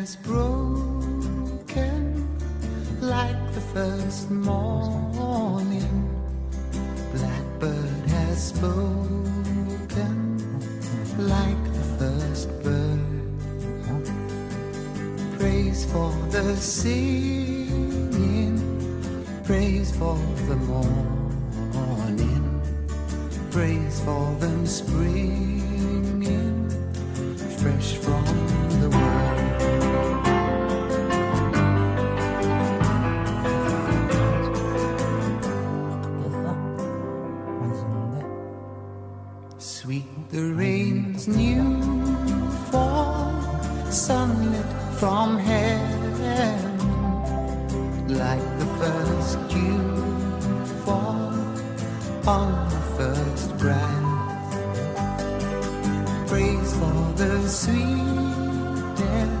has broken like the first morning. Blackbird has spoken like the first bird. Praise for the singing, praise for the morning, praise for them springing fresh from the world. Sweet the rain's new fall, sunlit from heaven, like the first dew fall on the first grass. Praise for the sweetness